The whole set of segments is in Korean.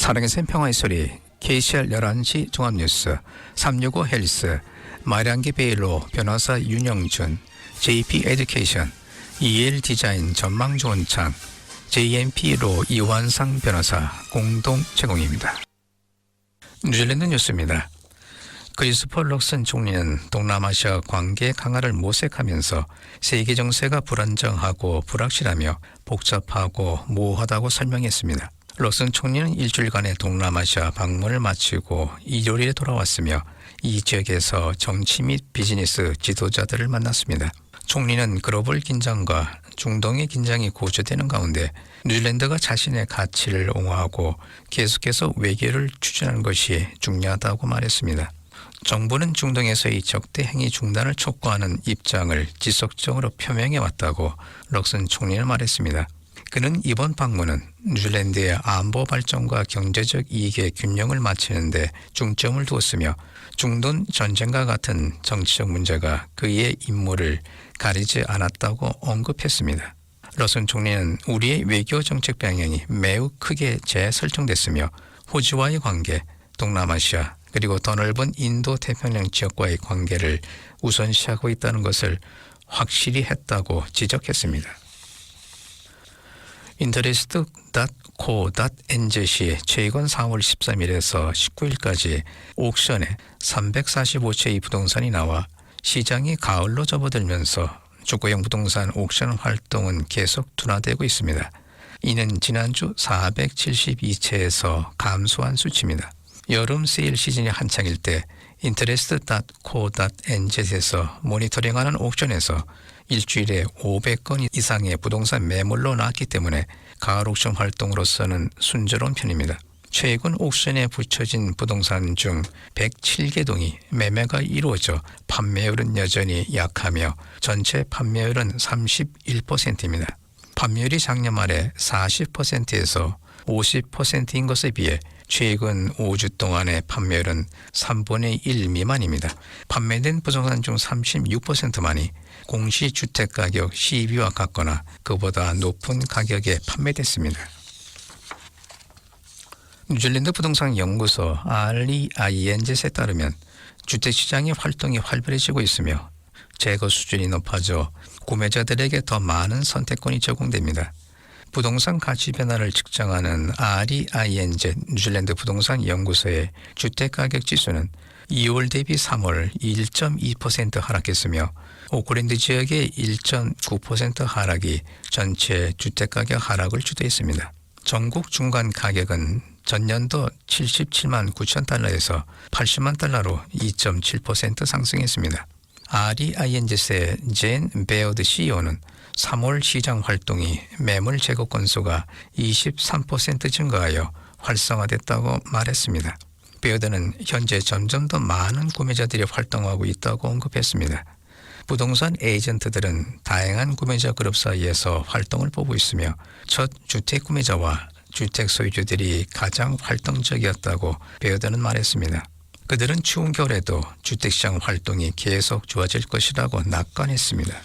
사랑의 샘 평화의 소리 KCR 11시 종합뉴스 365 헬스 마량기 베일로 변호사 윤영준 JP 에듀케이션 EL 디자인 전망 좋은 창 JMP로 이완상 변호사 공동 제공입니다. 뉴질랜드 뉴스입니다. 크리스퍼 럭슨 총리는 동남아시아 관계 강화를 모색하면서 세계 정세가 불안정하고 불확실하며 복잡하고 모호하다고 설명했습니다. 럭슨 총리는 일주일간의 동남아시아 방문을 마치고 일요일에 돌아왔으며 이 지역에서 정치 및 비즈니스 지도자들을 만났습니다. 총리는 글로벌 긴장과 중동의 긴장이 고조되는 가운데 뉴질랜드가 자신의 가치를 옹호하고 계속해서 외교를 추진하는 것이 중요하다고 말했습니다. 정부는 중동에서의 적대 행위 중단을 촉구하는 입장을 지속적으로 표명해왔다고 럭슨 총리는 말했습니다. 그는 이번 방문은 뉴질랜드의 안보 발전과 경제적 이익의 균형을 맞추는 데 중점을 두었으며 중동 전쟁과 같은 정치적 문제가 그의 임무를 가리지 않았다고 언급했습니다. 럭슨 총리는 우리의 외교 정책 방향이 매우 크게 재설정됐으며 호주와의 관계, 동남아시아 그리고 더 넓은 인도 태평양 지역과의 관계를 우선시하고 있다는 것을 확실히 했다고 지적했습니다. interest.co.nz이 최근 4월 13일에서 19일까지 옥션에 345채의 부동산이 나와 시장이 가을로 접어들면서 주거용 부동산 옥션 활동은 계속 둔화되고 있습니다. 이는 지난주 472채에서 감소한 수치입니다. 여름 세일 시즌이 한창일 때 interest.co.nz에서 모니터링하는 옥션에서 일주일에 500건 이상의 부동산 매물로 나왔기 때문에 가을 옥션 활동으로서는 순조로운 편입니다. 최근 옥션에 붙여진 부동산 중 107개 동이 매매가 이루어져 판매율은 여전히 약하며 전체 판매율은 31%입니다. 판매율이 작년 말에 40%에서 50%인 것에 비해 최근 5주 동안의 판매율은 3분의 1 미만입니다. 판매된 부동산 중 36%만이 공시주택가격 12와 같거나 그보다 높은 가격에 판매됐습니다. 뉴질랜드 부동산 연구소 REINZ에 따르면 주택시장의 활동이 활발해지고 있으며 재고 수준이 높아져 구매자들에게 더 많은 선택권이 제공됩니다. 부동산 가치 변화를 측정하는 REINZ 뉴질랜드 부동산 연구소의 주택가격 지수는 2월 대비 3월 1.2% 하락했으며 오클랜드 지역의 1.9% 하락이 전체 주택가격 하락을 주도했습니다. 전국 중간 가격은 전년도 77만 9천 달러에서 80만 달러로 2.7% 상승했습니다. REINZ의 젠 베어드 CEO는 3월 시장 활동이 매물 재고 건수가 23% 증가하여 활성화됐다고 말했습니다. 베어드는 현재 점점 더 많은 구매자들이 활동하고 있다고 언급했습니다. 부동산 에이전트들은 다양한 구매자 그룹 사이에서 활동을 보고 있으며 첫 주택 구매자와 주택 소유주들이 가장 활동적이었다고 베어드는 말했습니다. 그들은 추운 겨울에도 주택시장 활동이 계속 좋아질 것이라고 낙관했습니다.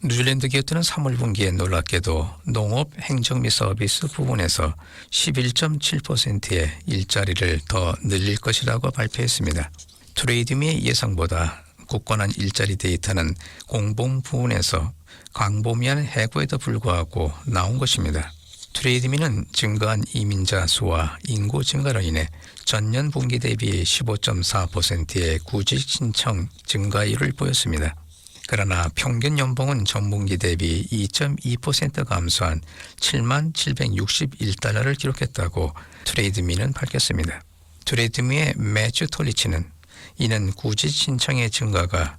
뉴질랜드 기업들은 3월 분기에 놀랍게도 농업, 행정 및 서비스 부분에서 11.7%의 일자리를 더 늘릴 것이라고 발표했습니다. 트레이드미의 예상보다 굳건한 일자리 데이터는 공봉 부분에서 광범위한 해고에도 불구하고 나온 것입니다. 트레이드미는 증가한 이민자 수와 인구 증가로 인해 전년 분기 대비 15.4%의 구직 신청 증가율을 보였습니다. 그러나 평균 연봉은 전분기 대비 2.2% 감소한 7만 761달러를 기록했다고 트레이드미는 밝혔습니다. 트레이드미의 매튜 톨리치는 이는 구직 신청의 증가가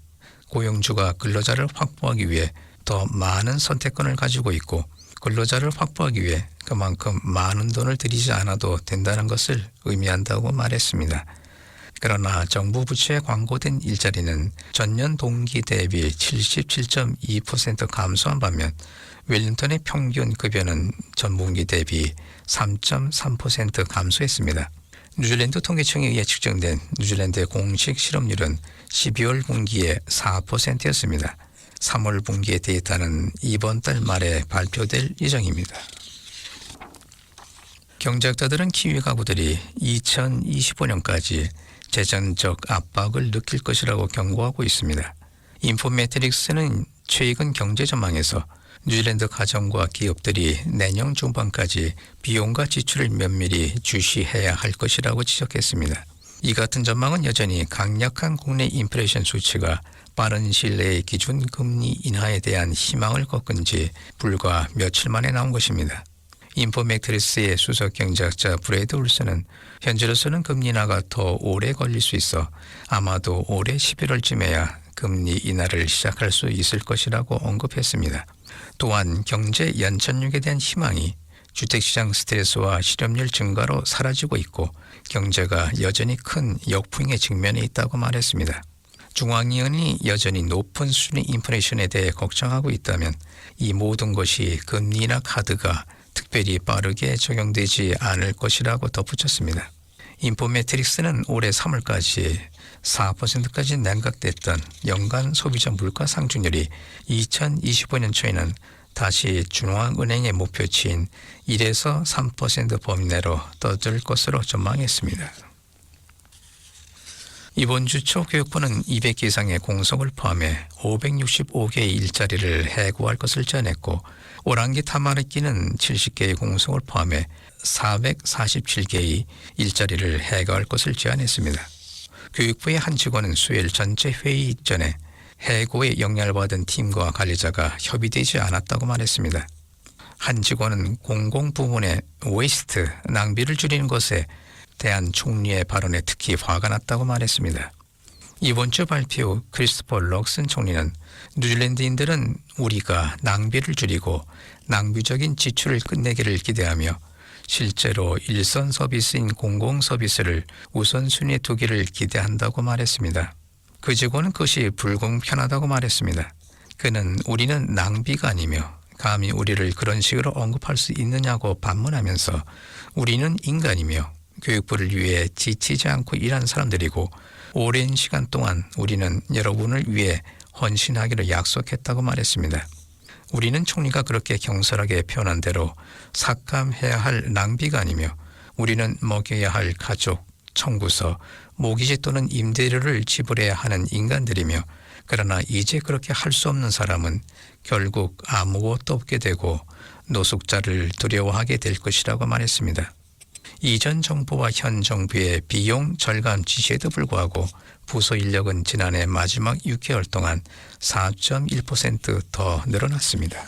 고용주가 근로자를 확보하기 위해 더 많은 선택권을 가지고 있고 근로자를 확보하기 위해 그만큼 많은 돈을 들이지 않아도 된다는 것을 의미한다고 말했습니다. 그러나 정부 부처에 광고된 일자리는 전년 동기 대비 77.2% 감소한 반면 웰링턴의 평균 급여는 전분기 대비 3.3% 감소했습니다. 뉴질랜드 통계청에 의해 측정된 뉴질랜드의 공식 실업률은 12월 분기에 4%였습니다. 3월 분기의 데이터는 이번 달 말에 발표될 예정입니다. 경제학자들은 키위 가구들이 2025년까지 재정적 압박을 느낄 것이라고 경고하고 있습니다. 인포메트릭스는 최근 경제 전망에서 뉴질랜드 가정과 기업들이 내년 중반까지 비용과 지출을 면밀히 주시해야 할 것이라고 지적했습니다. 이 같은 전망은 여전히 강력한 국내 인플레이션 수치가 빠른 시일 내의 기준 금리 인하에 대한 희망을 꺾은 지 불과 며칠 만에 나온 것입니다. 인포메트리스의 수석 경제학자 브래드 울슨은 현재로서는 금리 인하가 더 오래 걸릴 수 있어 아마도 올해 11월쯤에야 금리 인하를 시작할 수 있을 것이라고 언급했습니다. 또한 경제 연착륙에 대한 희망이 주택시장 스트레스와 실업률 증가로 사라지고 있고 경제가 여전히 큰 역풍에 직면해 있다고 말했습니다. 중앙은행이 여전히 높은 수준의 인플레이션에 대해 걱정하고 있다면 이 모든 것이 금리나 카드가 특별히 빠르게 적용되지 않을 것이라고 덧붙였습니다. 인포메트릭스는 올해 3월까지 4%까지 냉각됐던 연간 소비자 물가 상승률이 2025년 초에는 다시 중앙은행의 목표치인 1에서 3% 범위 내로 떠들 것으로 전망했습니다. 이번 주 초 교육부는 200개 이상의 공석을 포함해 565개의 일자리를 해고할 것을 제안했고 오랑기 타마르키는 70개의 공석을 포함해 447개의 일자리를 해고할 것을 제안했습니다. 교육부의 한 직원은 수요일 전체 회의 전에 해고에 영향을 받은 팀과 관리자가 협의되지 않았다고 말했습니다. 한 직원은 공공부문의 웨이스트, 낭비를 줄이는 것에 대한 총리의 발언에 특히 화가 났다고 말했습니다. 이번 주 발표 후 크리스토퍼 럭슨 총리는 뉴질랜드인들은 우리가 낭비를 줄이고 낭비적인 지출을 끝내기를 기대하며 실제로 일선 서비스인 공공 서비스를 우선순위에 두기를 기대한다고 말했습니다. 그 직원은 그것이 불공평하다고 말했습니다. 그는 우리는 낭비가 아니며 감히 우리를 그런 식으로 언급할 수 있느냐고 반문하면서 우리는 인간이며 교육부를 위해 지치지 않고 일한 사람들이고 오랜 시간 동안 우리는 여러분을 위해 헌신하기로 약속했다고 말했습니다. 우리는 총리가 그렇게 경솔하게 표현한 대로 삭감해야 할 낭비가 아니며 우리는 먹여야 할 가족, 청구서, 모기지 또는 임대료를 지불해야 하는 인간들이며 그러나 이제 그렇게 할 수 없는 사람은 결국 아무것도 없게 되고 노숙자를 두려워하게 될 것이라고 말했습니다. 이전 정부와 현 정부의 비용 절감 지시에도 불구하고 부서 인력은 지난해 마지막 6개월 동안 4.1% 늘어났습니다.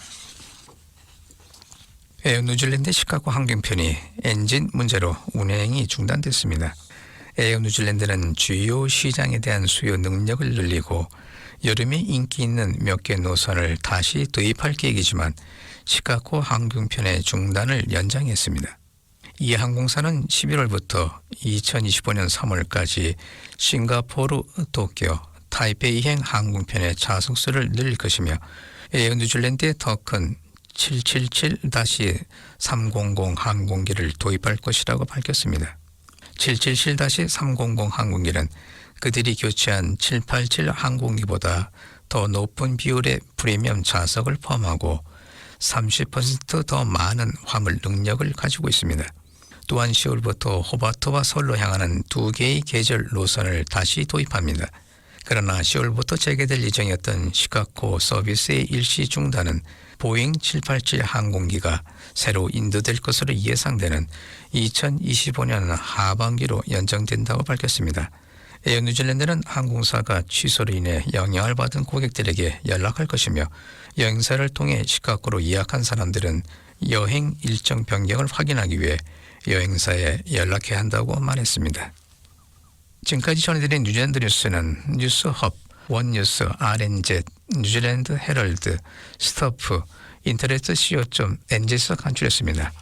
에어 뉴질랜드 시카고 항공편이 엔진 문제로 운행이 중단됐습니다. 에어 뉴질랜드는 주요 시장에 대한 수요 능력을 늘리고 여름에 인기 있는 몇 개 노선을 다시 도입할 계획이지만 시카고 항공편의 중단을 연장했습니다. 이 항공사는 11월부터 2025년 3월까지 싱가포르, 도쿄, 타이페이행 항공편의 좌석수를 늘릴 것이며 에어 뉴질랜드의 더 큰 777-300 항공기를 도입할 것이라고 밝혔습니다. 777-300 항공기는 그들이 교체한 787 항공기보다 더 높은 비율의 프리미엄 좌석을 포함하고 30% 더 많은 화물 능력을 가지고 있습니다. 또한 10월부터 호바트와 서울로 향하는 2개의 계절 노선을 다시 도입합니다. 그러나 10월부터 재개될 예정이었던 시카고 서비스의 일시 중단은 보잉 787 항공기가 새로 인도될 것으로 예상되는 2025년 하반기로 연장된다고 밝혔습니다. 에어 뉴질랜드는 항공사가 취소로 인해 영향을 받은 고객들에게 연락할 것이며 여행사를 통해 시카고로 예약한 사람들은 여행 일정 변경을 확인하기 위해 여행사에 연락해야 한다고 말했습니다. 지금까지 전해드린 뉴질랜드 뉴스는 뉴스헙, 원뉴스, RNZ, 뉴질랜드 헤럴드, 스토프, 인터넷 co.nz에서 간추렸습니다.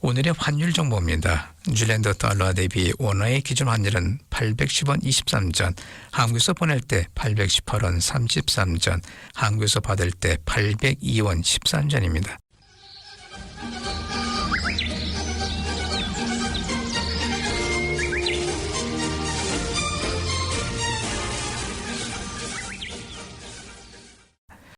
오늘의 환율 정보입니다. 뉴질랜드 달러 대비 원화의 기준 환율은 810원 23전, 한국에서 보낼 때 818원 33전, 한국에서 받을 때 802원 13전입니다.